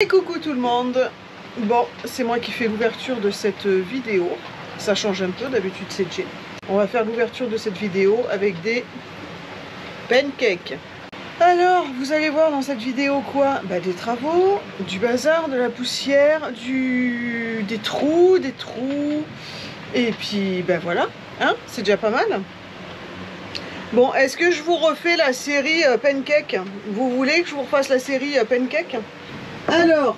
Et coucou tout le monde. Bon, c'est moi qui fais l'ouverture de cette vidéo. Ça change un peu, d'habitude c'est Jay. On va faire l'ouverture de cette vidéo avec des pancakes. Alors, vous allez voir dans cette vidéo quoi? Des travaux, du bazar, de la poussière, des trous, et puis voilà, hein, c'est déjà pas mal. Bon, est-ce que je vous refais la série pancake? Vous voulez que je vous refasse la série pancake? Alors,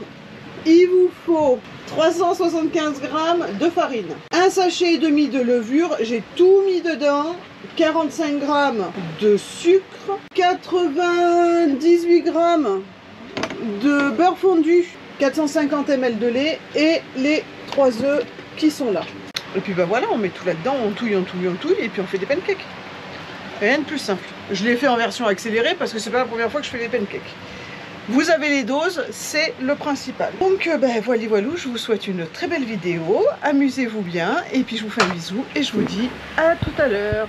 il vous faut 375 g de farine, un sachet et demi de levure, j'ai tout mis dedans, 45 g de sucre, 98 g de beurre fondu, 450 ml de lait et les 3 œufs qui sont là. Et puis voilà, on met tout là-dedans, on touille, et puis on fait des pancakes. Rien de plus simple. Je l'ai fait en version accélérée parce que c'est pas la première fois que je fais des pancakes. Vous avez les doses, c'est le principal. Donc voilà, je vous souhaite une très belle vidéo, amusez-vous bien, et puis je vous fais un bisou, et je vous dis à tout à l'heure.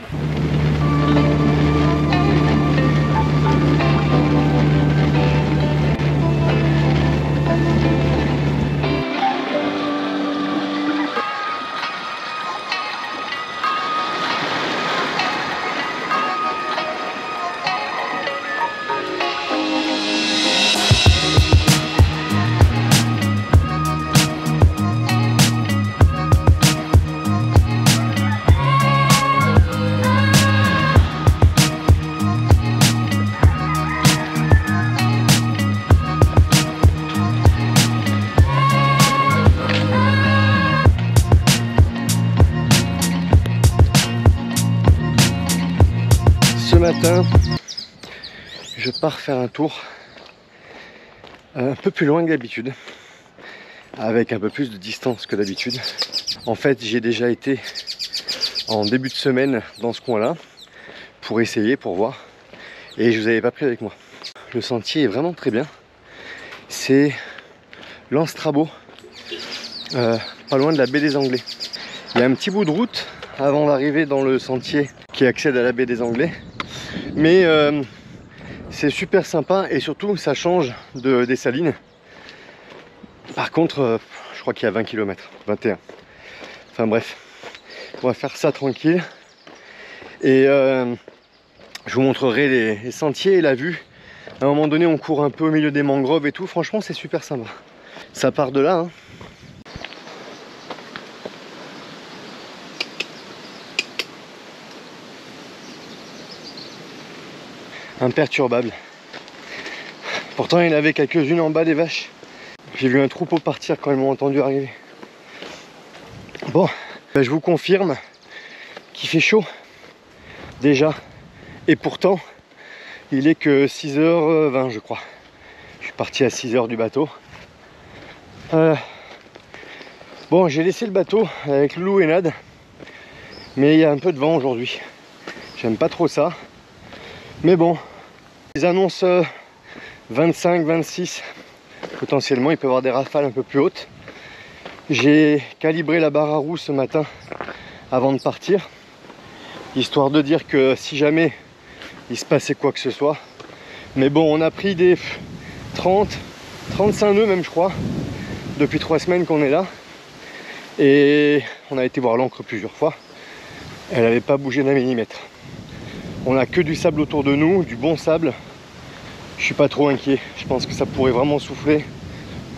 Ce matin, je pars faire un tour un peu plus loin que d'habitude, avec un peu plus de distance que d'habitude. En fait, j'ai déjà été en début de semaine dans ce coin-là pour essayer, pour voir, et je vous avais pas pris avec moi. Le sentier est vraiment très bien. C'est l'Anstrabo, pas loin de la baie des Anglais. Il y a un petit bout de route avant d'arriver dans le sentier qui accède à la baie des Anglais. Mais c'est super sympa et surtout ça change des Salines. Par contre, je crois qu'il y a 20 km, 21. Enfin bref, on va faire ça tranquille. Et je vous montrerai les sentiers et la vue. À un moment donné, on court un peu au milieu des mangroves et tout. Franchement, c'est super sympa. Ça part de là, hein. Imperturbable. Pourtant il y en avait quelques-unes en bas des vaches. J'ai vu un troupeau partir quand ils m'ont entendu arriver. Bon, je vous confirme qu'il fait chaud déjà. Et pourtant il est que 6h20 je crois. Je suis parti à 6h du bateau. Bon, j'ai laissé le bateau avec Loulou et Nad. Mais il y a un peu de vent aujourd'hui. J'aime pas trop ça. Mais bon, ils annoncent 25, 26. Potentiellement, il peut y avoir des rafales un peu plus hautes. J'ai calibré la barre à roue ce matin avant de partir. Histoire de dire que si jamais il se passait quoi que ce soit. Mais bon, on a pris des 30, 35 nœuds même je crois. Depuis 3 semaines qu'on est là. Et on a été voir l'ancre plusieurs fois. Elle n'avait pas bougé d'un millimètre. On a que du sable autour de nous, du bon sable. Je suis pas trop inquiet. Je pense que ça pourrait vraiment souffler,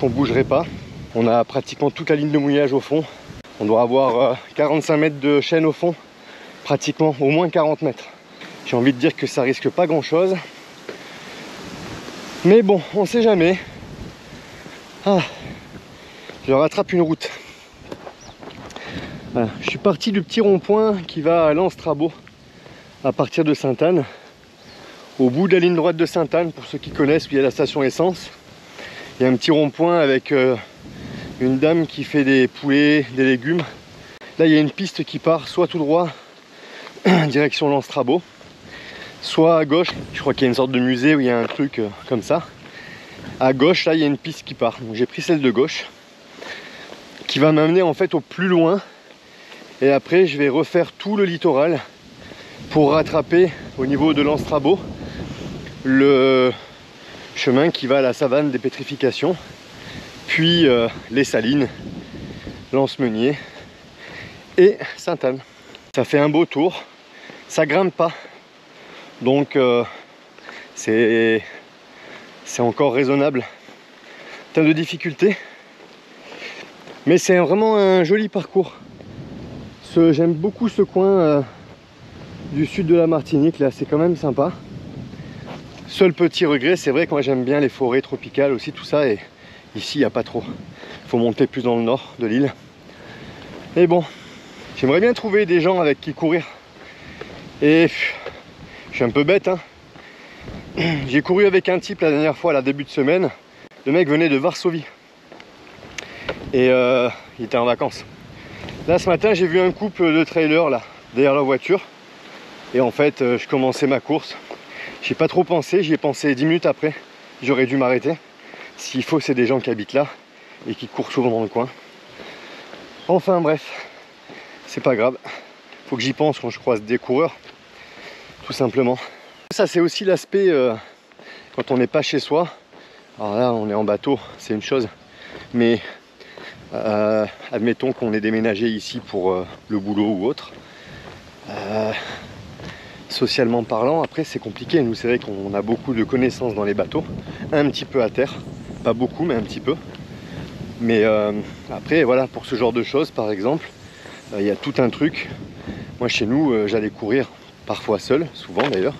qu'on bougerait pas. On a pratiquement toute la ligne de mouillage au fond. On doit avoir 45 mètres de chaîne au fond. Pratiquement, au moins 40 mètres. J'ai envie de dire que ça risque pas grand chose. Mais bon, on sait jamais. Ah, je rattrape une route. Voilà. Je suis parti du petit rond-point qui va à l'Anstrabo. À partir de Sainte-Anne, au bout de la ligne droite de Sainte-Anne, pour ceux qui connaissent, où il y a la station essence, il y a un petit rond-point avec une dame qui fait des poulets, des légumes. Là, il y a une piste qui part soit tout droit, direction l'Anstrabo, soit à gauche. Je crois qu'il y a une sorte de musée où il y a un truc comme ça. À gauche, là, il y a une piste qui part. Donc j'ai pris celle de gauche, qui va m'amener en fait au plus loin. Et après, je vais refaire tout le littoral pour rattraper au niveau de l'Anstrabo le chemin qui va à la savane des pétrifications puis les Salines, Lance-Meunier et Sainte-Anne. Ça fait un beau tour, ça grimpe pas, donc c'est encore raisonnable en termes de difficulté, mais c'est vraiment un joli parcours. J'aime beaucoup ce coin du sud de la Martinique, là c'est quand même sympa. Seul petit regret, c'est vrai que moi j'aime bien les forêts tropicales aussi, tout ça, et ici il n'y a pas trop. Il faut monter plus dans le nord de l'île. Mais bon, j'aimerais bien trouver des gens avec qui courir. Et je suis un peu bête, hein. J'ai couru avec un type la dernière fois, là, début de semaine. Le mec venait de Varsovie. Et il était en vacances. Là ce matin j'ai vu un couple de trailers là, derrière leur voiture. Et en fait je commençais ma course. J'ai pas trop pensé, j'y ai pensé 10 minutes après. J'aurais dû m'arrêter. S'il faut, c'est des gens qui habitent là et qui courent souvent dans le coin. Enfin bref, c'est pas grave. Faut que j'y pense quand je croise des coureurs, tout simplement. Ça c'est aussi l'aspect quand on n'est pas chez soi. Alors là on est en bateau, c'est une chose. Mais admettons qu'on est déménagé ici pour le boulot ou autre. Socialement parlant, après c'est compliqué. Nous c'est vrai qu'on a beaucoup de connaissances dans les bateaux, un petit peu à terre, pas beaucoup mais un petit peu. Mais après voilà, pour ce genre de choses par exemple, il y a tout un truc. Moi chez nous j'allais courir parfois seul, souvent d'ailleurs,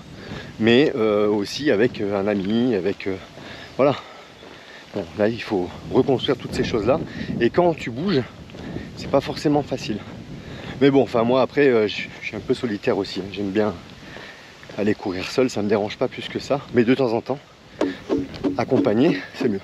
mais aussi avec un ami, avec voilà. Bon là il faut reconstruire toutes ces choses là, et quand tu bouges c'est pas forcément facile. Mais bon, enfin moi après je suis un peu solitaire aussi, hein. J'aime bien aller courir seul, ça me dérange pas plus que ça, mais de temps en temps accompagné c'est mieux.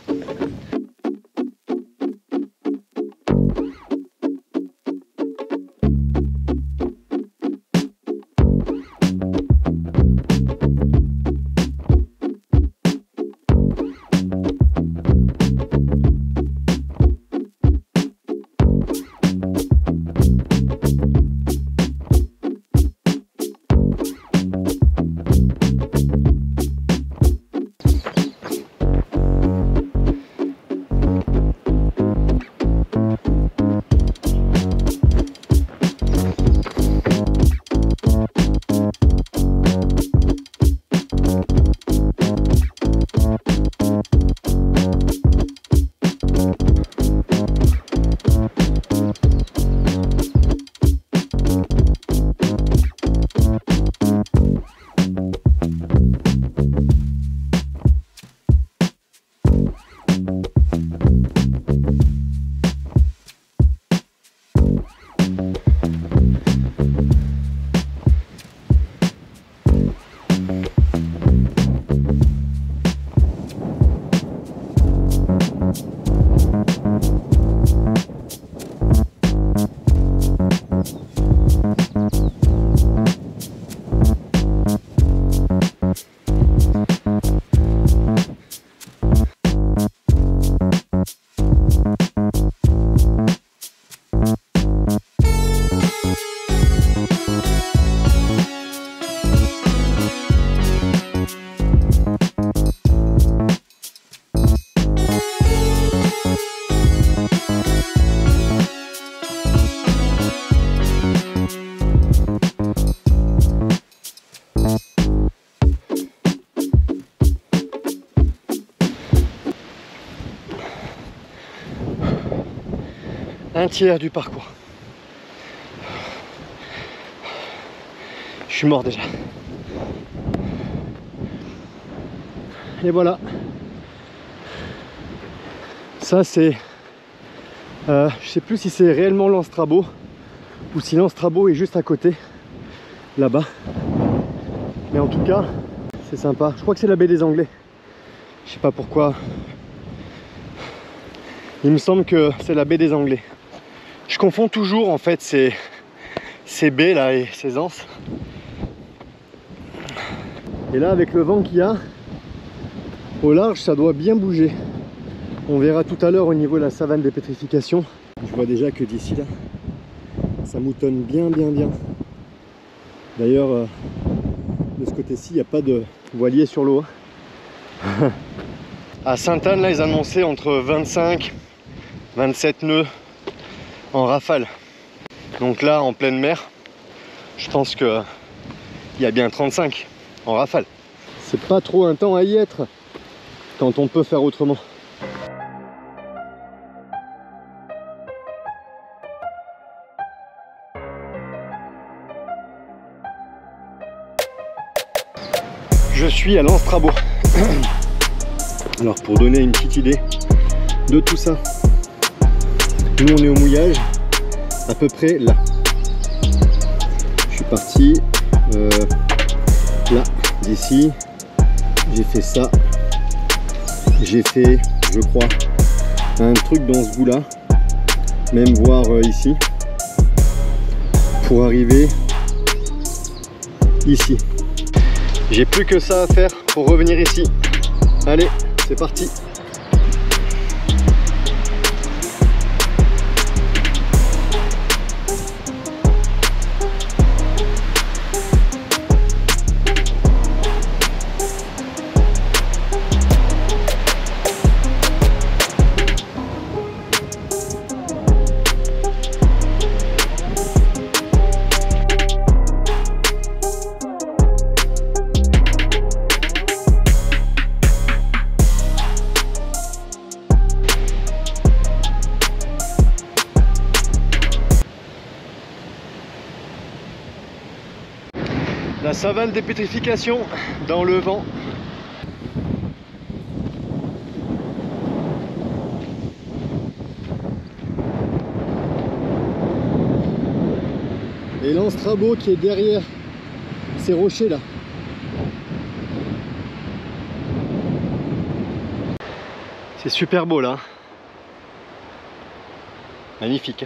Un tiers du parcours. Je suis mort déjà. Et voilà. Ça c'est... je sais plus si c'est réellement l'Anstrabo ou si l'Anstrabo est juste à côté, là-bas. Mais en tout cas, c'est sympa. Je crois que c'est la baie des Anglais. Je sais pas pourquoi. Il me semble que c'est la baie des Anglais. Je confonds toujours en fait ces baies là et ces anses. Et là avec le vent qu'il y a au large, ça doit bien bouger. On verra tout à l'heure au niveau de la savane des pétrifications. Je vois déjà que d'ici là ça moutonne bien. D'ailleurs de ce côté-ci il n'y a pas de voilier sur l'eau. À Sainte-Anne là ils annonçaient entre 25 27 nœuds en rafale. Donc là, en pleine mer, je pense que il y a bien 35 en rafale. C'est pas trop un temps à y être quand on peut faire autrement. Je suis à l'Anstrabo. Alors pour donner une petite idée de tout ça, nous on est au mouillage à peu près là. Je suis parti là, d'ici, j'ai fait ça, j'ai fait, je crois, un truc dans ce bout là, même voir ici, pour arriver ici. J'ai plus que ça à faire pour revenir ici. Allez, c'est parti. La savane des pétrifications dans le vent. Et l'Anstrabo qui est derrière ces rochers là. C'est super beau là. Magnifique.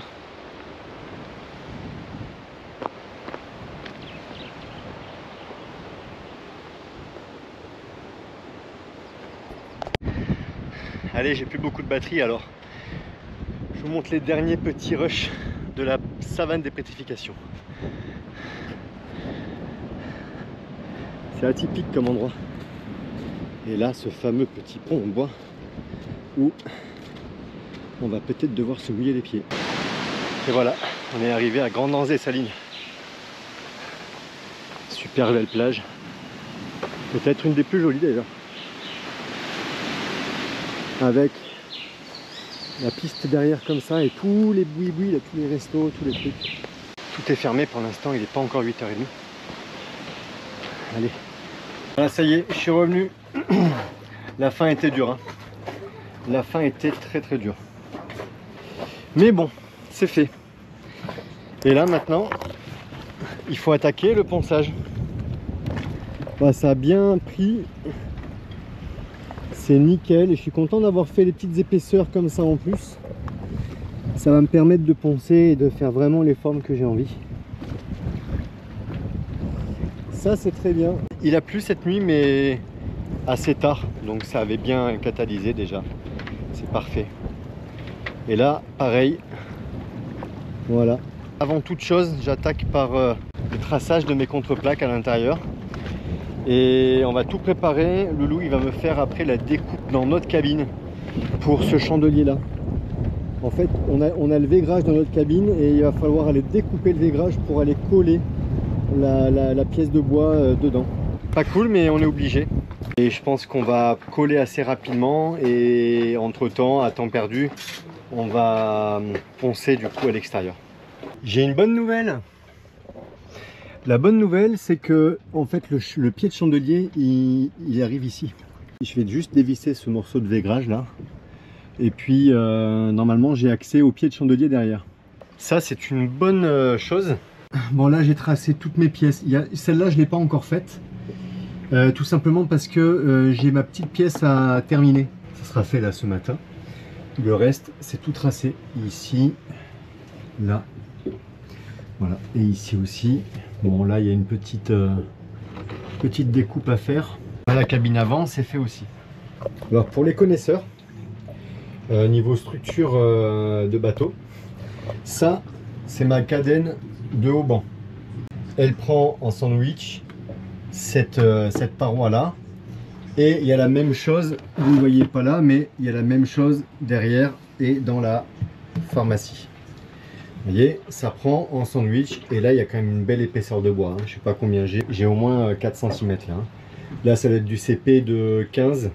Allez, j'ai plus beaucoup de batterie, alors je vous montre les derniers petits rushs de la savane des pétrifications. C'est atypique comme endroit. Et là, ce fameux petit pont en bois où on va peut-être devoir se mouiller les pieds. Et voilà, on est arrivé à Grand-Anzé-Saline. Super belle plage. Peut-être une des plus jolies d'ailleurs. Avec la piste derrière comme ça et tous les boui-boui, tous les restos, tous les trucs. Tout est fermé pour l'instant, il n'est pas encore 8h30. Allez. Voilà, ça y est, je suis revenu. La fin était dure. Hein. La fin était très très dure. Mais bon, c'est fait. Et là maintenant, il faut attaquer le ponçage. Bah, ça a bien pris. C'est nickel et je suis content d'avoir fait les petites épaisseurs comme ça en plus. Ça va me permettre de poncer et de faire vraiment les formes que j'ai envie. Ça c'est très bien. Il a plu cette nuit mais assez tard, donc ça avait bien catalysé déjà. C'est parfait. Et là pareil. Voilà. Avant toute chose, j'attaque par le traçage de mes contreplaques à l'intérieur. Et on va tout préparer. Loulou il va me faire après la découpe dans notre cabine pour ce chandelier là. En fait on a le vaigrage dans notre cabine et il va falloir aller découper le vaigrage pour aller coller la pièce de bois dedans. Pas cool mais on est obligé. Et je pense qu'on va coller assez rapidement et entre temps, à temps perdu, on va poncer du coup à l'extérieur. J'ai une bonne nouvelle. La bonne nouvelle, c'est que en fait le pied de chandelier, il arrive ici. Je vais juste dévisser ce morceau de vaigrage là. Et puis normalement, j'ai accès au pied de chandelier derrière. Ça, c'est une bonne chose. Bon, là, j'ai tracé toutes mes pièces. Celle-là, je ne l'ai pas encore faite. Tout simplement parce que j'ai ma petite pièce à terminer. Ça sera fait là ce matin. Le reste, c'est tout tracé. Ici, là. Voilà. Et ici aussi. Bon là il y a une petite découpe à faire. La cabine avant c'est fait aussi. Alors pour les connaisseurs, niveau structure de bateau, ça c'est ma cadène de haut-banc. Elle prend en sandwich cette paroi là. Et il y a la même chose, vous ne voyez pas là, mais il y a la même chose derrière et dans la pharmacie. Vous voyez, ça prend en sandwich et là il y a quand même une belle épaisseur de bois, hein. Je sais pas combien j'ai au moins 4 cm là, hein. Là ça va être du CP de 15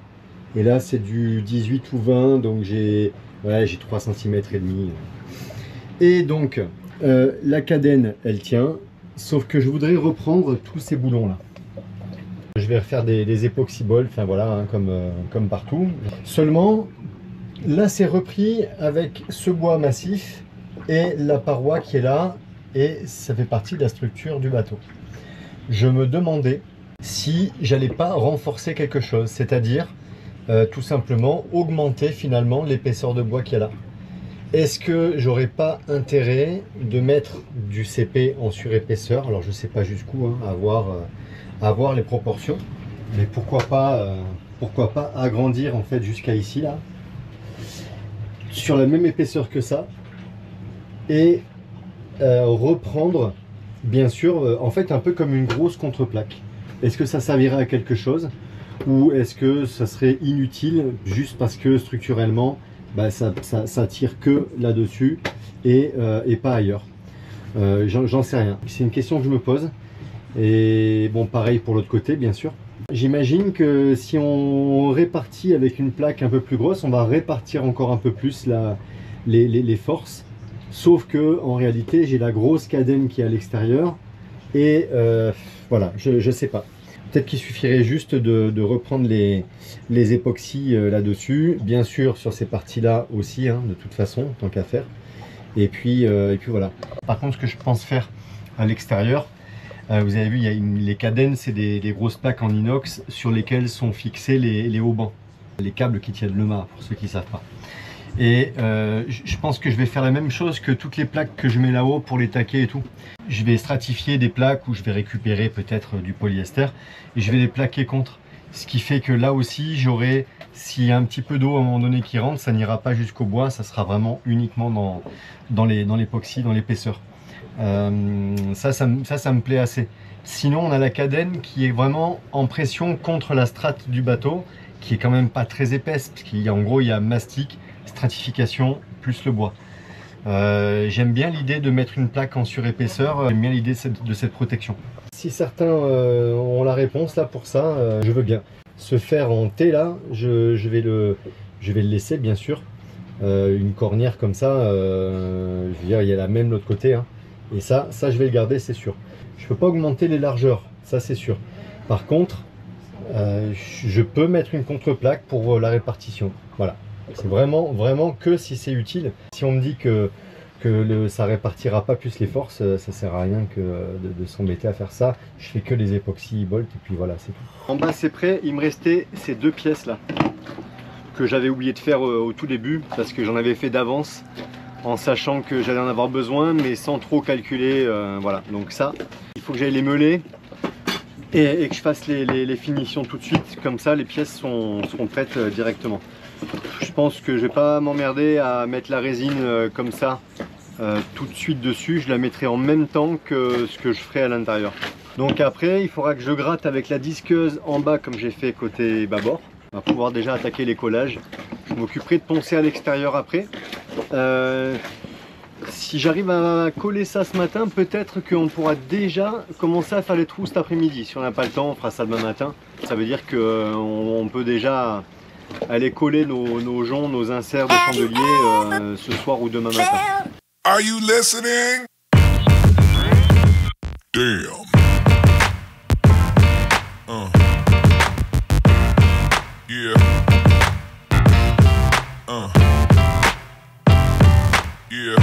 et là c'est du 18 ou 20, donc j'ai 3 cm et demi. Et donc la cadène elle tient, sauf que je voudrais reprendre tous ces boulons là. Je vais refaire des époxybols, enfin voilà, hein, comme partout. Seulement là c'est repris avec ce bois massif et la paroi qui est là, et ça fait partie de la structure du bateau. Je me demandais si j'allais pas renforcer quelque chose, c'est-à-dire tout simplement augmenter finalement l'épaisseur de bois qu'il y a là. Est-ce que j'aurais pas intérêt de mettre du CP en surépaisseur? Alors je sais pas jusqu'où, hein, à voir les proportions, mais pourquoi pas agrandir en fait jusqu'à ici là, sur la même épaisseur que ça, et reprendre bien sûr en fait un peu comme une grosse contreplaque. Est-ce que ça servirait à quelque chose ou est-ce que ça serait inutile juste parce que structurellement bah, ça tire que là-dessus et pas ailleurs? J'en sais rien, c'est une question que je me pose. Et bon, pareil pour l'autre côté bien sûr. J'imagine que si on répartit avec une plaque un peu plus grosse, on va répartir encore un peu plus les forces. Sauf que en réalité j'ai la grosse cadène qui est à l'extérieur et voilà, je sais pas. Peut-être qu'il suffirait juste de reprendre les époxys là-dessus, bien sûr sur ces parties-là aussi, hein, de toute façon, tant qu'à faire. Et puis voilà. Par contre, ce que je pense faire à l'extérieur, vous avez vu, il y a les cadènes, c'est des grosses plaques en inox sur lesquelles sont fixés les haubans, les câbles qui tiennent le mât, pour ceux qui ne savent pas. Et je pense que je vais faire la même chose que toutes les plaques que je mets là-haut pour les taquets et tout. Je vais stratifier des plaques où je vais récupérer peut-être du polyester et je vais les plaquer contre. Ce qui fait que là aussi, j'aurai, s'il y a un petit peu d'eau à un moment donné qui rentre, ça n'ira pas jusqu'au bois, ça sera vraiment uniquement dans l'époxy, dans l'épaisseur. Ça me plaît assez. Sinon, on a la cadène qui est vraiment en pression contre la strate du bateau, qui est quand même pas très épaisse, parce qu'en gros, il y a mastic, stratification plus le bois. J'aime bien l'idée de mettre une plaque en surépaisseur, j'aime bien l'idée de cette protection. Si certains ont la réponse là pour ça, je veux bien. Ce fer en T là, je vais le laisser bien sûr. Une cornière comme ça, je veux dire, il y a la même de l'autre côté, hein. Et ça je vais le garder, c'est sûr. Je peux pas augmenter les largeurs, ça c'est sûr. Par contre, je peux mettre une contreplaque pour la répartition. Voilà. C'est vraiment que si c'est utile. Si on me dit que ça répartira pas plus les forces, ça sert à rien que de s'embêter à faire ça. Je fais que les époxy bolt et puis voilà, c'est tout. En bas c'est prêt, il me restait ces deux pièces là que j'avais oublié de faire au tout début parce que j'en avais fait d'avance en sachant que j'allais en avoir besoin mais sans trop calculer, voilà. Donc ça, il faut que j'aille les meuler et que je fasse les finitions tout de suite, comme ça les pièces seront prêtes directement. Je pense que je vais pas m'emmerder à mettre la résine comme ça tout de suite dessus, je la mettrai en même temps que ce que je ferai à l'intérieur. Donc après il faudra que je gratte avec la disqueuse en bas comme j'ai fait côté bâbord. On va pouvoir déjà attaquer les collages. Je m'occuperai de poncer à l'extérieur après. Si j'arrive à coller ça ce matin, peut-être qu'on pourra déjà commencer à faire les trous cet après-midi. Si on n'a pas le temps, on fera ça demain matin. Ça veut dire qu'on peut déjà aller coller nos joncs, nos inserts de chandelier ce soir ou demain matin. Are you listening? Damn. Yeah. Yeah.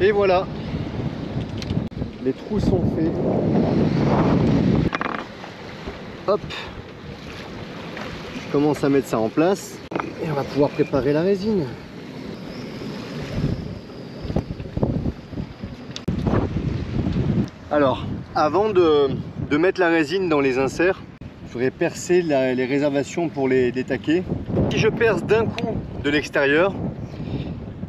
Et voilà, les trous sont faits. Hop, je commence à mettre ça en place et on va pouvoir préparer la résine. Alors, avant de mettre la résine dans les inserts, je voudrais percer les réservations pour les taquets. Si je perce d'un coup de l'extérieur,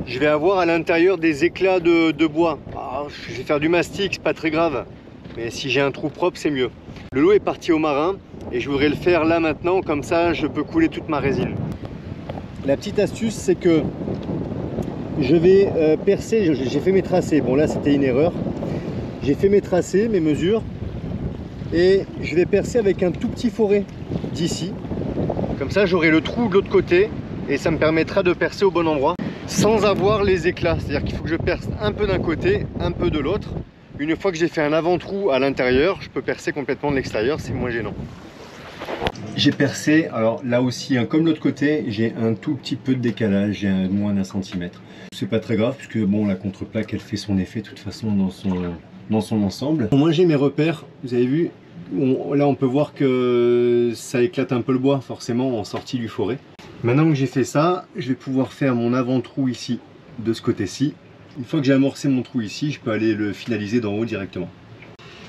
je vais avoir à l'intérieur des éclats de bois. Alors, je vais faire du mastic, c'est pas très grave, mais si j'ai un trou propre, c'est mieux. Le lot est parti au marin, et je voudrais le faire là maintenant, comme ça je peux couler toute ma résine. La petite astuce, c'est que je vais percer, j'ai fait mes tracés, bon là c'était une erreur, j'ai fait mes tracés, mes mesures, et je vais percer avec un tout petit foret d'ici, comme ça j'aurai le trou de l'autre côté et ça me permettra de percer au bon endroit sans avoir les éclats. C'est à dire qu'il faut que je perce un peu d'un côté, un peu de l'autre. Une fois que j'ai fait un avant-trou à l'intérieur, je peux percer complètement de l'extérieur, c'est moins gênant. J'ai percé, alors là aussi, hein, comme l'autre côté, j'ai un tout petit peu de décalage, j'ai moins d'un centimètre. C'est pas très grave, puisque bon, la contreplaque, elle fait son effet de toute façon dans son ensemble. Moi j'ai mes repères, vous avez vu, là on peut voir que ça éclate un peu le bois, forcément, en sortie du foret. Maintenant que j'ai fait ça, je vais pouvoir faire mon avant-trou ici, de ce côté-ci. Une fois que j'ai amorcé mon trou ici, je peux aller le finaliser d'en haut directement.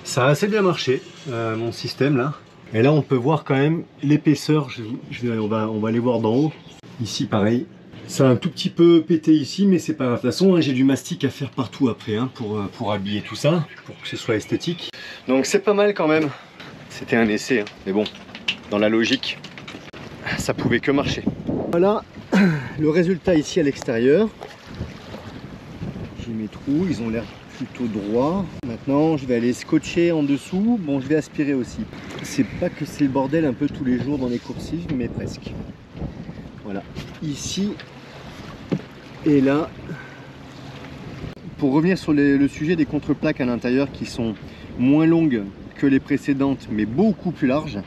Ça a assez bien marché, mon système là. Et là, on peut voir quand même l'épaisseur. On va aller voir d'en haut. Ici, pareil. Ça a un tout petit peu pété ici, mais c'est pas grave. De toute façon, hein, j'ai du mastic à faire partout après, hein, pour habiller tout ça, pour que ce soit esthétique. Donc c'est pas mal quand même. C'était un essai, hein, mais bon, dans la logique, ça pouvait que marcher. Voilà le résultat ici à l'extérieur. J'ai mes trous, ils ont l'air plutôt droits. Maintenant, je vais aller scotcher en dessous. Bon, je vais aspirer aussi. C'est pas que c'est le bordel un peu tous les jours dans les coursives, mais presque. Voilà. Ici et là. Pour revenir sur le sujet des contreplaques à l'intérieur qui sont moins longues que les précédentes, mais beaucoup plus larges.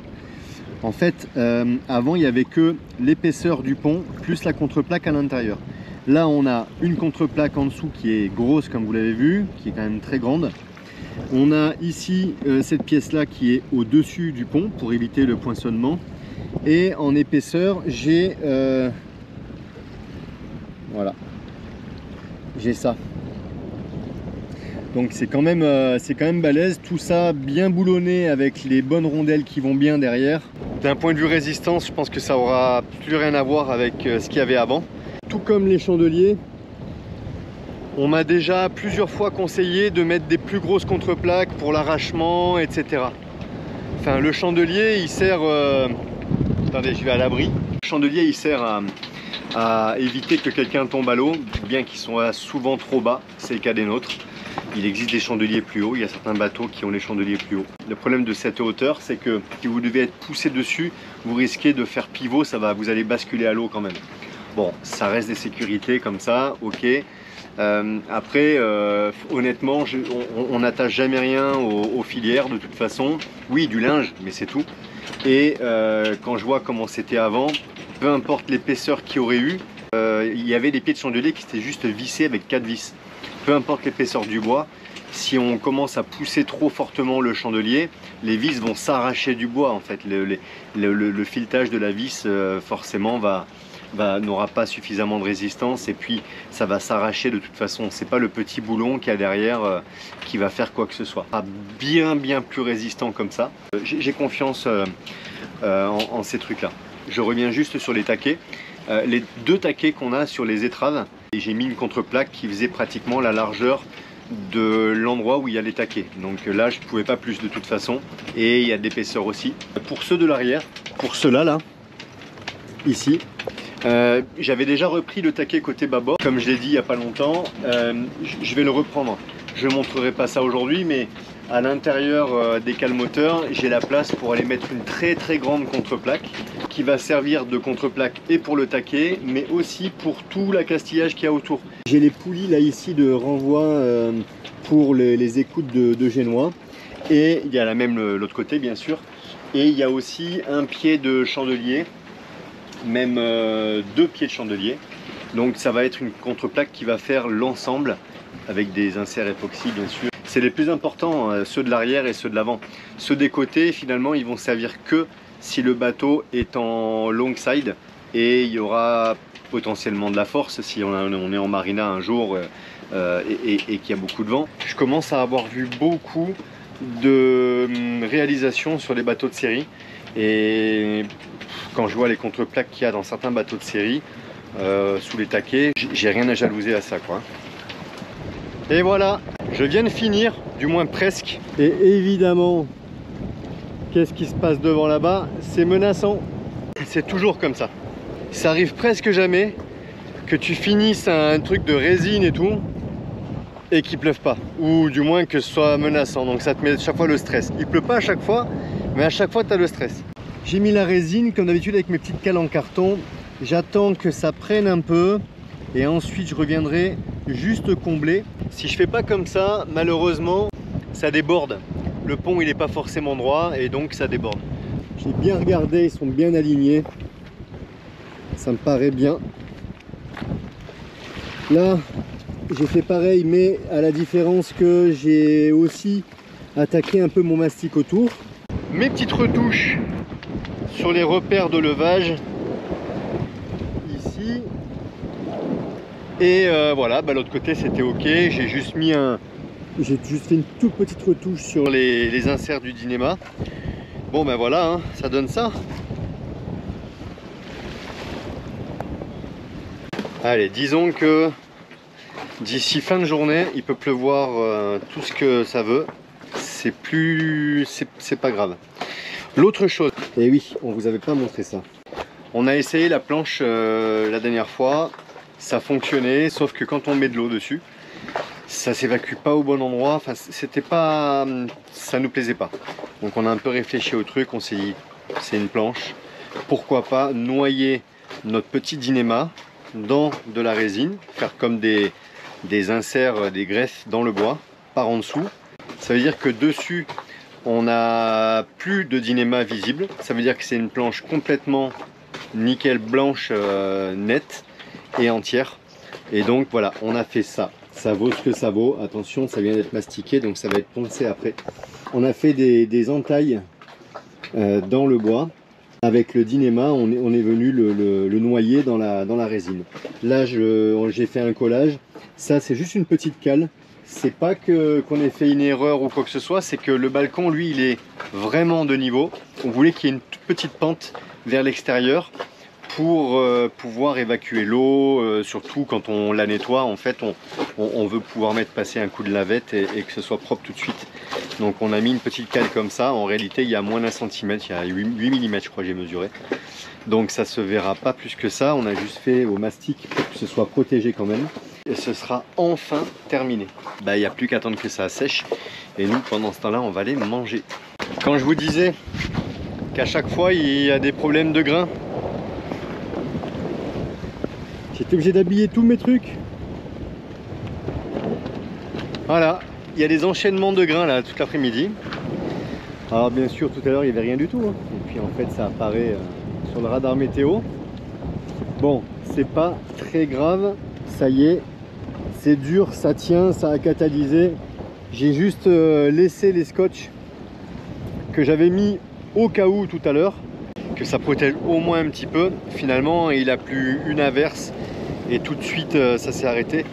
En fait, avant, il n'y avait que l'épaisseur du pont plus la contreplaque à l'intérieur. Là, on a une contreplaque en dessous qui est grosse, comme vous l'avez vu, qui est quand même très grande. On a ici cette pièce-là qui est au-dessus du pont pour éviter le poinçonnement. Et en épaisseur, j'ai voilà, j'ai ça. Donc c'est quand même balèze. Tout ça bien boulonné avec les bonnes rondelles qui vont bien derrière. D'un point de vue résistance, je pense que ça aura plus rien à voir avec ce qu'il y avait avant. Tout comme les chandeliers, on m'a déjà plusieurs fois conseillé de mettre des plus grosses contreplaques pour l'arrachement, etc. Enfin, le chandelier, il sert... Attendez, je vais à l'abri. Le chandelier, il sert à éviter que quelqu'un tombe à l'eau, bien qu'ils soient souvent trop bas, c'est le cas des nôtres. Il existe des chandeliers plus hauts, il y a certains bateaux qui ont les chandeliers plus hauts. Le problème de cette hauteur, c'est que si vous devez être poussé dessus, vous risquez de faire pivot, vous allez basculer à l'eau quand même. Bon, ça reste des sécurités comme ça, ok. Après, honnêtement, on n'attache jamais rien aux filières de toute façon. Oui, du linge, mais c'est tout. Et quand je vois comment c'était avant, peu importe l'épaisseur qu'il y aurait eu, il y avait des pieds de chandelier qui étaient juste vissés avec 4 vis. Peu importe l'épaisseur du bois, si on commence à pousser trop fortement le chandelier, les vis vont s'arracher du bois en fait. Le filetage de la vis forcément n'aura pas suffisamment de résistance et puis ça va s'arracher de toute façon. C'est pas le petit boulon qu'il y a derrière qui va faire quoi que ce soit. Bien plus résistant comme ça. J'ai confiance en ces trucs là. Je reviens juste sur les taquets. Les deux taquets qu'on a sur les étraves, et j'ai mis une contreplaque qui faisait pratiquement la largeur de l'endroit où il y a les taquets. Donc là je ne pouvais pas plus de toute façon, et il y a de l'épaisseur aussi. Pour ceux de l'arrière, pour ceux-là là, ici, j'avais déjà repris le taquet côté bâbord, comme je l'ai dit il n'y a pas longtemps. Je vais le reprendre. Je ne montrerai pas ça aujourd'hui, mais à l'intérieur des calmoteurs, j'ai la place pour aller mettre une très grande contreplaque qui va servir de contreplaque et pour le taquet, mais aussi pour tout l'accastillage qu'il y a autour. J'ai les poulies là ici de renvoi pour les écoutes de génois, et il y a la même l'autre côté bien sûr, et il y a aussi un pied de chandelier, même 2 pieds de chandelier. Donc ça va être une contreplaque qui va faire l'ensemble avec des inserts époxy bien sûr. C'est les plus importants, ceux de l'arrière et ceux de l'avant. Ceux des côtés, finalement, ils vont servir que si le bateau est en long side, et il y aura potentiellement de la force si on est en marina un jour et qu'il y a beaucoup de vent. Je commence à avoir vu beaucoup de réalisations sur les bateaux de série, et quand je vois les contreplaques qu'il y a dans certains bateaux de série sous les taquets, j'ai rien à jalouser à ça, quoi. Et voilà, je viens de finir, du moins presque. Et évidemment Qu'est-ce qui se passe devant là-bas? C'est menaçant. C'est toujours comme ça. Ça arrive presque jamais que tu finisses un truc de résine et tout et qu'il pleuve pas, ou du moins que ce soit menaçant. Donc ça te met à chaque fois le stress. Il pleut pas à chaque fois, mais à chaque fois tu as le stress. J'ai mis la résine comme d'habitude avec mes petites cales en carton. J'attends que ça prenne un peu et ensuite je reviendrai juste combler. Si je fais pas comme ça, malheureusement ça déborde. Le pont il est pas forcément droit et donc ça déborde. J'ai bien regardé, ils sont bien alignés. Ça me paraît bien. Là, j'ai fait pareil, mais à la différence que j'ai aussi attaqué un peu mon mastic autour. Mes petites retouches sur les repères de levage ici. Et voilà, bah, l'autre côté c'était ok. J'ai juste fait une toute petite retouche sur les inserts du Dynéma. Bon ben voilà, hein, ça donne ça. Allez, disons que d'ici fin de journée, il peut pleuvoir tout ce que ça veut. C'est pas grave. L'autre chose, et oui, on vous avait pas montré ça. On a essayé la planche la dernière fois, ça fonctionnait, sauf que quand on met de l'eau dessus, ça s'évacue pas au bon endroit. Enfin, c'était pas, ça nous plaisait pas. Donc on a un peu réfléchi au truc. On s'est dit, c'est une planche. Pourquoi pas noyer notre petit Dynéma dans de la résine, faire comme des inserts, des greffes dans le bois, par en dessous. Ça veut dire que dessus, on n'a plus de Dynéma visible. Ça veut dire que c'est une planche complètement nickel blanche, nette et entière. Et donc voilà, on a fait ça. Ça vaut ce que ça vaut. Attention, ça vient d'être mastiqué, donc ça va être poncé après. On a fait des entailles dans le bois. Avec le Dynéma, on est venu le noyer dans la résine. Là, j'ai fait un collage. Ça, c'est juste une petite cale. C'est pas qu'on ait fait une erreur ou quoi que ce soit, c'est que le balcon, lui, il est vraiment de niveau. On voulait qu'il y ait une toute petite pente vers l'extérieur pour pouvoir évacuer l'eau, surtout quand on la nettoie. En fait, on veut pouvoir passer un coup de lavette et que ce soit propre tout de suite. Donc on a mis une petite cale comme ça. En réalité, il y a moins d'un centimètre, il y a 8 mm, je crois, j'ai mesuré. Donc ça se verra pas plus que ça. On a juste fait au mastic pour que ce soit protégé quand même. Et ce sera enfin terminé. Bah, il n'y a plus qu'à attendre que ça sèche. Et nous, pendant ce temps-là, on va les manger. Quand je vous disais qu'à chaque fois, il y a des problèmes de grains, j'étais obligé d'habiller tous mes trucs. Voilà, il y a des enchaînements de grains là toute l'après-midi. Alors bien sûr, tout à l'heure, il n'y avait rien du tout. Hein. Et puis en fait, ça apparaît sur le radar météo. Bon, c'est pas très grave. Ça y est, c'est dur, ça tient, ça a catalysé. J'ai juste laissé les scotch que j'avais mis au cas où tout à l'heure, que ça protège au moins un petit peu. Finalement, il a plu une averse et tout de suite ça s'est arrêté.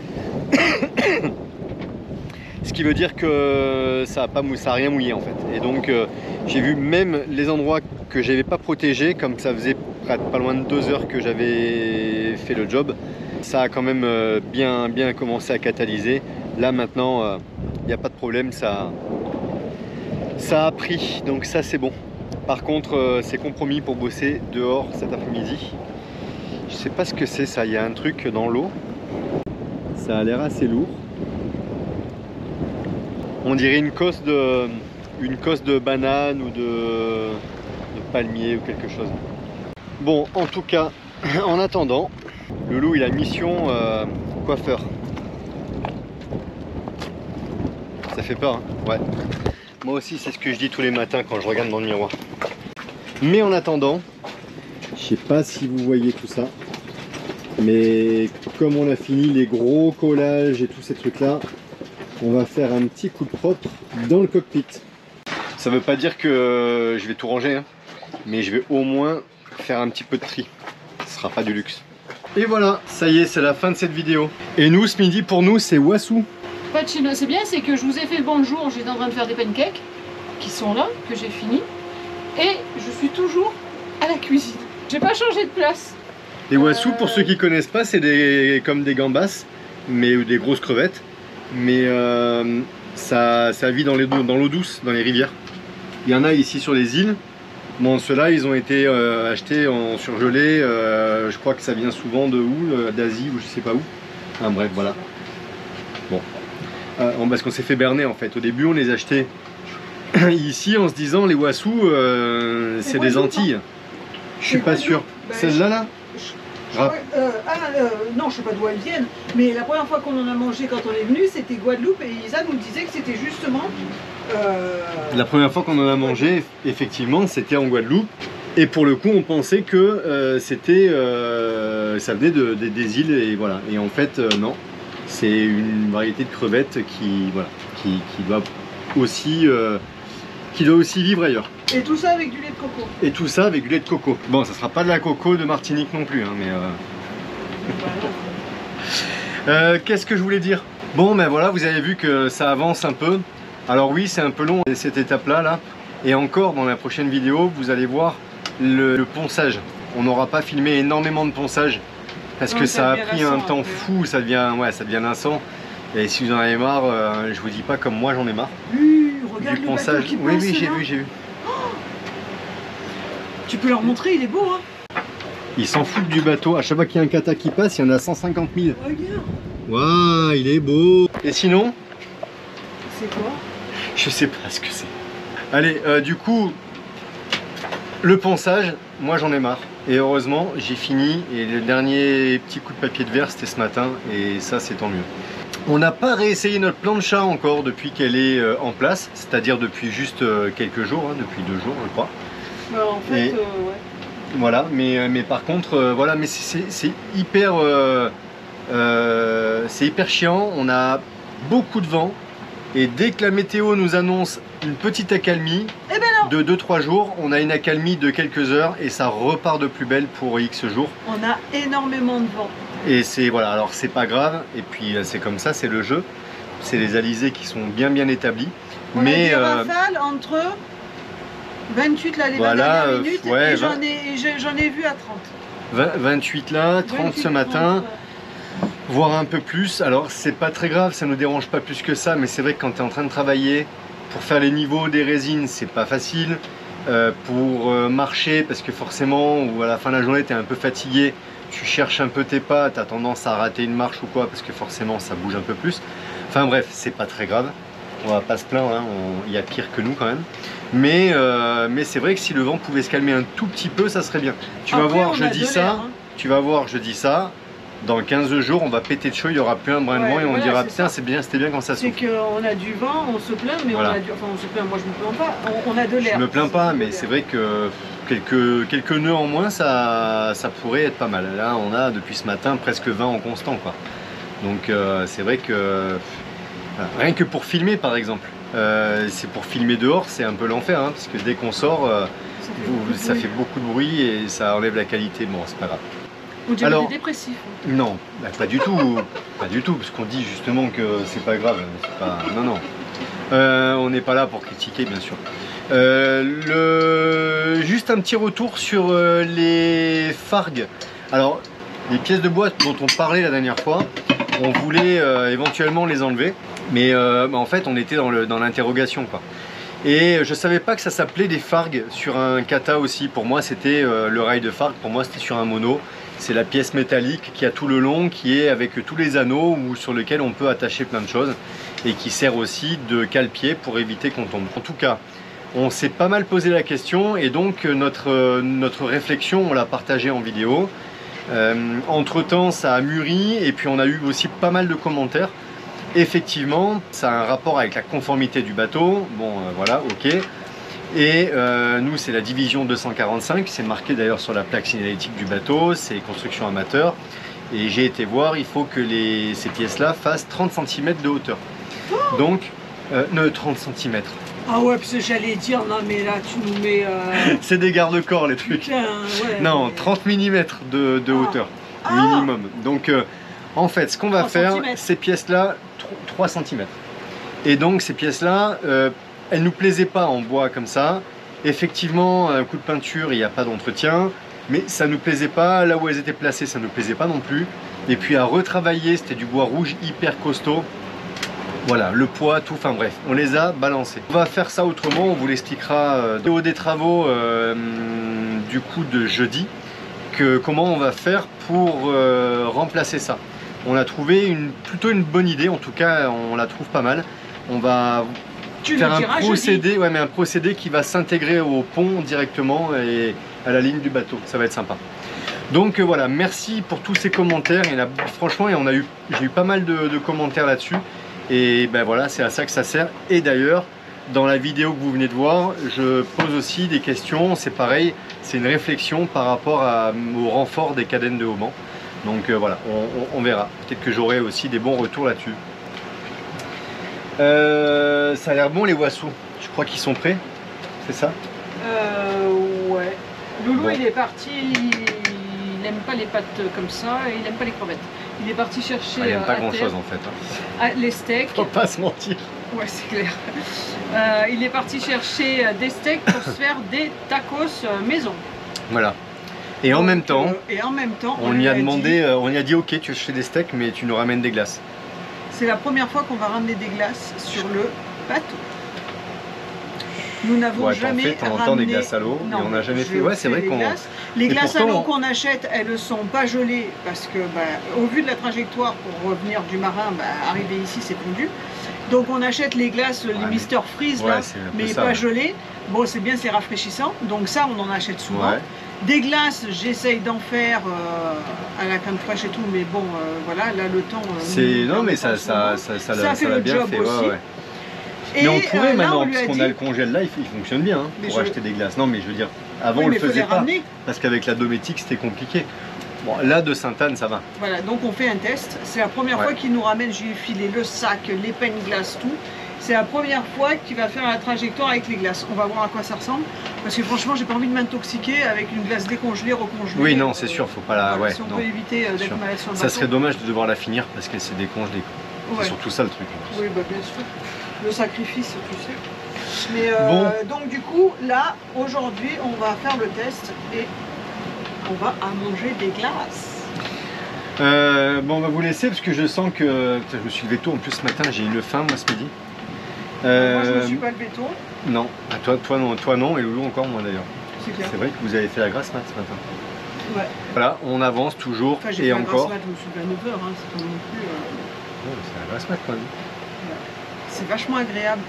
Ce qui veut dire que ça a rien mouillé en fait. Et donc j'ai vu même les endroits que j'avais pas protégés, comme ça faisait pas loin de 2 heures que j'avais fait le job, ça a quand même bien commencé à catalyser. Là maintenant il n'y a pas de problème, ça a pris, donc ça c'est bon. Par contre c'est compromis pour bosser dehors cet après-midi. Je sais pas ce que c'est ça, il y a un truc dans l'eau, ça a l'air assez lourd. On dirait une cosse de banane ou de palmier ou quelque chose. Bon, en tout cas, en attendant, le loup il a mission coiffeur. Ça fait peur, hein? Ouais. Moi aussi, c'est ce que je dis tous les matins quand je regarde dans le miroir. Mais en attendant, je sais pas si vous voyez tout ça, mais comme on a fini les gros collages et tous ces trucs là, on va faire un petit coup de propre dans le cockpit. Ça veut pas dire que je vais tout ranger, hein, mais je vais au moins faire un petit peu de tri. Ce sera pas du luxe. Et voilà, ça y est, c'est la fin de cette vidéo. Et nous, ce midi, pour nous, c'est Wassou. C'est bien, c'est que je vous ai fait le bonjour, j'étais en train de faire des pancakes qui sont là, que j'ai fini. Et je suis toujours à la cuisine. J'ai pas changé de place. Les Wassou, pour ceux qui connaissent pas, c'est comme des gambas, mais ou des grosses crevettes. Mais ça vit dans l'eau douce, dans les rivières. Il y en a ici sur les îles. Bon, ceux-là, ils ont été achetés en surgelé. Je crois que ça vient souvent de où, d'Asie ou je sais pas où. Enfin bref, voilà. Bon. Parce qu'on s'est fait berner en fait. Au début, on les achetait ici en se disant les Wassous, c'est des Antilles. Je suis pas sûr. Celle-là, là, non, je sais pas d'où elles viennent, mais la première fois qu'on en a mangé quand on est venu, c'était Guadeloupe et Isa nous disait que c'était justement... La première fois qu'on en a mangé, effectivement, c'était en Guadeloupe. Et pour le coup, on pensait que ça venait des îles et voilà. Et en fait, non. C'est une variété de crevettes qui doit aussi vivre ailleurs. Et tout ça avec du lait de coco. Et tout ça avec du lait de coco. Bon, ça sera pas de la coco de Martinique non plus, hein, mais... Qu'est-ce que je voulais dire? Bon, ben voilà, vous avez vu que ça avance un peu. Alors oui, c'est un peu long cette étape-là, là. Et encore, dans la prochaine vidéo, vous allez voir le ponçage. On n'aura pas filmé énormément de ponçage parce que ça a pris un temps fou, ça devient lassant. Et si vous en avez marre, je vous dis pas comme moi j'en ai marre. Regarde du le ponçage. bateau qui Oui, passe, oui, j'ai là. vu. Tu peux leur montrer, il est beau, hein. Ils s'en foutent du bateau. À chaque fois qu'il y a un kata qui passe, il y en a 150 000. Regarde. Waouh, il est beau. Et sinon, C'est quoi? je sais pas ce que c'est. Allez, du coup, le ponçage, moi j'en ai marre. Et heureusement, j'ai fini. Et le dernier petit coup de papier de verre, c'était ce matin. Et ça, c'est tant mieux. On n'a pas réessayé notre plancha encore depuis qu'elle est en place. C'est-à-dire depuis juste quelques jours, hein, depuis 2 jours, je crois. Bah, en fait, ouais. Voilà, mais par contre, voilà, mais c'est hyper chiant. On a beaucoup de vent. Et dès que la météo nous annonce une petite accalmie de 2-3 jours, on a une accalmie de quelques heures et ça repart de plus belle pour X jours. On a énormément de vent. Et c'est voilà, alors c'est pas grave, et puis c'est comme ça, c'est le jeu. C'est les alizés qui sont bien établis. On a des rafales entre 28 là, les 20 dernières minutes, ouais, et j'en ai vu à 30. 28 là, 30 28, ce matin. 30, voire un peu plus. Alors c'est pas très grave, ça nous dérange pas plus que ça, mais c'est vrai que quand tu es en train de travailler pour faire les niveaux des résines, c'est pas facile. Pour marcher, parce que forcément, ou à la fin de la journée, tu es un peu fatigué, tu cherches un peu tes pas, tu as tendance à rater une marche ou quoi, parce que forcément ça bouge un peu plus. Enfin bref, c'est pas très grave, on va pas se plaindre, hein. Il y a pire que nous quand même. Mais c'est vrai que si le vent pouvait se calmer un tout petit peu, ça serait bien. Tu vas voir, je dis ça, tu vas voir, je dis ça. Dans 15 jours, on va péter de chaud, il n'y aura plus un brin de vent et on dira putain, c'était bien quand ça souffle. C'est qu'on a du vent, on se plaint, mais voilà. Enfin, on se plaint, moi je me plains pas, on a de l'air. Je me plains pas, mais c'est vrai que quelques nœuds en moins, ça pourrait être pas mal. Là, on a depuis ce matin presque 20 en constant, quoi. Donc c'est vrai que rien que pour filmer, par exemple, c'est pour filmer dehors, c'est un peu l'enfer, hein, parce que dès qu'on sort, ça fait beaucoup de bruit et ça enlève la qualité. Bon, c'est pas grave. On dirait des dépressifs. Non, bah, pas du tout, pas du tout, parce qu'on dit justement que c'est pas grave. Pas... Non. On n'est pas là pour critiquer, bien sûr. Juste un petit retour sur les fargues. Alors, les pièces de bois dont on parlait la dernière fois, on voulait éventuellement les enlever, mais en fait, on était dans l'interrogation, quoi. Et je savais pas que ça s'appelait des fargues sur un kata aussi. Pour moi, c'était le rail de fargue. Pour moi, c'était sur un mono. C'est la pièce métallique qui a tout le long, qui est avec tous les anneaux ou sur lequel on peut attacher plein de choses et qui sert aussi de cale-pied pour éviter qu'on tombe. En tout cas, on s'est pas mal posé la question et donc notre réflexion, on l'a partagée en vidéo. Entre-temps, ça a mûri et puis on a eu aussi pas mal de commentaires. Effectivement, ça a un rapport avec la conformité du bateau. Bon, voilà, ok. Et nous, c'est la division 245, c'est marqué d'ailleurs sur la plaque signalétique du bateau, c'est construction amateur. Et j'ai été voir, il faut que ces pièces-là fassent 30 cm de hauteur. Donc, 30 cm. Ah ouais, parce que j'allais dire, non mais là, tu nous mets... c'est des garde-corps, les trucs. Putain, ouais, non, mais... 30 mm de hauteur, minimum. Donc, en fait, ce qu'on va faire, ces pièces-là, 3 cm. Et donc, ces pièces-là... elles nous plaisaient pas en bois comme ça. Effectivement, un coup de peinture, il n'y a pas d'entretien. Mais ça nous plaisait pas, là où elles étaient placées, ça nous plaisait pas non plus. Et puis à retravailler, c'était du bois rouge hyper costaud. Voilà, le poids, tout, enfin bref, on les a balancés. On va faire ça autrement, on vous l'expliquera au des travaux du coup de jeudi, comment on va faire pour remplacer ça. On a trouvé plutôt une bonne idée, en tout cas on la trouve pas mal. On va faire un procédé, ouais, mais un procédé qui va s'intégrer au pont directement et à la ligne du bateau, ça va être sympa. Donc voilà, merci pour tous ces commentaires. Franchement, j'ai eu pas mal de commentaires là-dessus. Et ben voilà, c'est à ça que ça sert. Et d'ailleurs, dans la vidéo que vous venez de voir, je pose aussi des questions. C'est pareil, c'est une réflexion par rapport au renfort des cadennes de haubans. Donc voilà, on verra. Peut-être que j'aurai aussi des bons retours là-dessus. Ça a l'air bon les Wasu. Je crois qu'ils sont prêts. C'est ça? Ouais. Loulou, bon. Il est parti. Il n'aime pas les pâtes comme ça et il n'aime pas les crevettes. Il est parti chercher. Il n'aime pas grand-chose en fait. Hein. Les steaks. Faut pas se mentir. Ouais, c'est clair. Il est parti chercher des steaks pour se faire des tacos maison. Voilà. Et en même temps, on lui a demandé, on lui a dit ok, tu veux chercher des steaks, mais tu nous ramènes des glaces. C'est la première fois qu'on va ramener des glaces sur le bateau. Nous n'avons jamais ramené des glaces à l'eau, mais on n'a jamais fait. Ouais, c'est vrai qu'on. Les glaces à l'eau qu'on achète, elles ne sont pas gelées parce que, au vu de la trajectoire pour revenir du marin, arriver ici, c'est fondu. Donc on achète les glaces, les Mister Freeze, là, mais pas gelées. Bon, c'est bien, c'est rafraîchissant. Donc ça, on en achète souvent. Ouais. Des glaces, j'essaye d'en faire à la crème fraîche et tout, mais bon, voilà, là le temps. Non, mais ça fait le bien job fait. aussi. Ouais. Mais on pourrait maintenant, parce qu'on a le congèle là, il fonctionne bien hein, pour acheter des glaces. Non, mais je veux dire, avant on le faisait pas, parce qu'avec la dométique c'était compliqué. Bon, là de Sainte-Anne ça va. Voilà, donc on fait un test. C'est la première fois qu'il nous ramène, je lui ai filé le sac, les peignes glaces, tout. C'est la première fois qu'il va faire la trajectoire avec les glaces. On va voir à quoi ça ressemble. Parce que franchement, j'ai pas envie de m'intoxiquer avec une glace décongelée, recongelée. Oui, non, c'est sûr, faut pas la. Voilà, si on peut éviter d'être malade sur le bateau. Ça serait dommage de devoir la finir parce qu'elle s'est décongelée. Ouais. C'est surtout ça le truc. Oui, bien sûr. Le sacrifice, tu sais. Mais donc du coup, là, aujourd'hui, on va faire le test et on va manger des glaces. Bon, on va vous laisser parce que je sens que je me suis levé tôt. En plus, ce matin, j'ai une faim moi ce midi. Moi, je me suis pas levé tôt. Non, toi non, et Loulou encore moins d'ailleurs. C'est vrai que vous avez fait la grasse mat ce matin. Ouais. Voilà, on avance toujours et encore. Je me suis levé à 9h, hein, c'est pas non plus. C'est la grasse mat quand même. Ouais. C'est vachement agréable.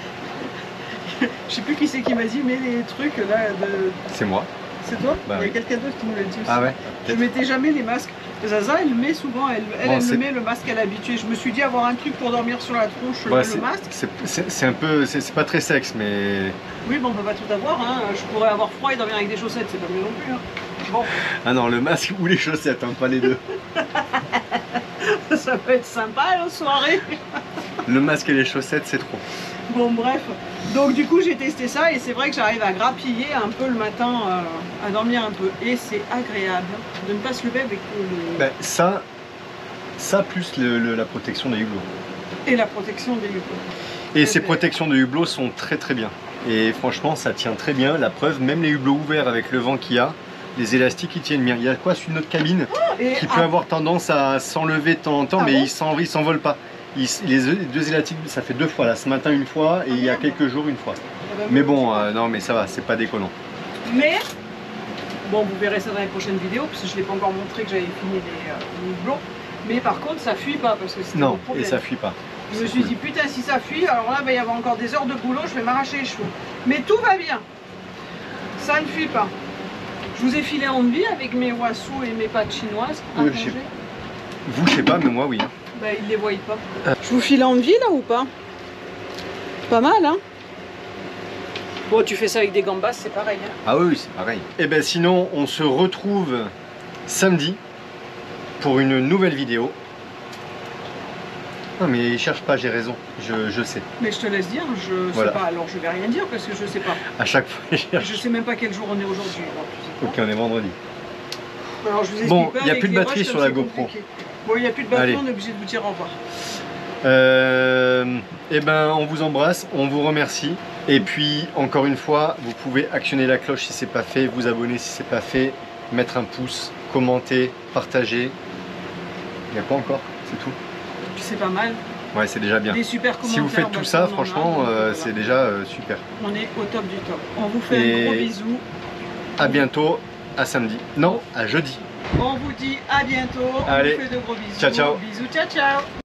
Je sais plus qui c'est qui m'a dit, mais les trucs là de. C'est moi. C'est toi? Bah, il y a quelqu'un d'autre qui nous l'a dit aussi. Ah ouais. Je mettais jamais les masques. Zaza, elle met souvent, elle me met le masque à l'habitude. Je me suis dit avoir un truc pour dormir sur la tronche, le masque. C'est un peu, c'est pas très sexe, mais. Oui, bon, on peut pas tout avoir. Hein. Je pourrais avoir froid et dormir avec des chaussettes, c'est pas mieux non plus. Hein. Bon. Ah non, le masque ou les chaussettes, hein, pas les deux. Ça peut être sympa la soirée. Le masque et les chaussettes, c'est trop. Bon, bref. Donc du coup, j'ai testé ça et c'est vrai que j'arrive à grappiller un peu le matin, à dormir un peu. Et c'est agréable de ne pas se lever avec le... Ben, ça plus la protection des hublots. Et la protection des hublots. Et ces protections de hublots sont très très bien. Et franchement, ça tient très bien. La preuve, même les hublots ouverts avec le vent qu'il y a, les élastiques ils tiennent bien. Il y a quoi sur notre cabine qui peut avoir tendance à s'enlever de temps en temps, mais ils s'envolent pas. Les deux élastiques, ça fait 2 fois là, ce matin une fois et il y a quelques jours une fois. Mais bon, non mais ça va, c'est pas déconnant. Mais, bon vous verrez ça dans les prochaines vidéos, parce que je ne l'ai pas encore montré que j'avais fini les hublots. Mais par contre ça fuit pas, parce que c'est non, et ça fuit pas. Je me suis dit putain si ça fuit, alors là il va y avoir encore des heures de boulot, je vais m'arracher les cheveux. Mais tout va bien, ça ne fuit pas. Je vous ai filé envie avec mes wasu et mes pâtes chinoises à manger. Vous je sais pas, mais moi oui. Bah, ils les voient pas. Je vous file envie là ou pas? Pas mal hein? Bon tu fais ça avec des gambas c'est pareil hein? Ah oui c'est pareil. Et ben sinon on se retrouve samedi pour une nouvelle vidéo. Non mais cherche pas, j'ai raison, je sais. Mais je te laisse dire, je sais pas, alors je vais rien dire parce que je sais pas. À chaque fois je sais même pas quel jour on est aujourd'hui. Ok, on est vendredi. Alors, je vous explique bon, pas, il n'y a plus de batterie sur la GoPro. Bon, il n'y a plus de batterie, on est obligé de vous dire au revoir. Et ben on vous embrasse, on vous remercie. Et puis encore une fois, vous pouvez actionner la cloche si c'est pas fait, vous abonner si c'est pas fait, mettre un pouce, commenter, partager. Il n'y a pas encore, c'est tout. C'est pas mal. Ouais, c'est déjà bien. Des super commentaires. Si vous faites tout ça, franchement, c'est déjà super. On est au top du top. On vous fait un gros bisou. À bientôt, à samedi. Non, à jeudi. On vous dit à bientôt. Allez. On vous fait de gros bisous. Ciao, ciao. Bisous, ciao, ciao.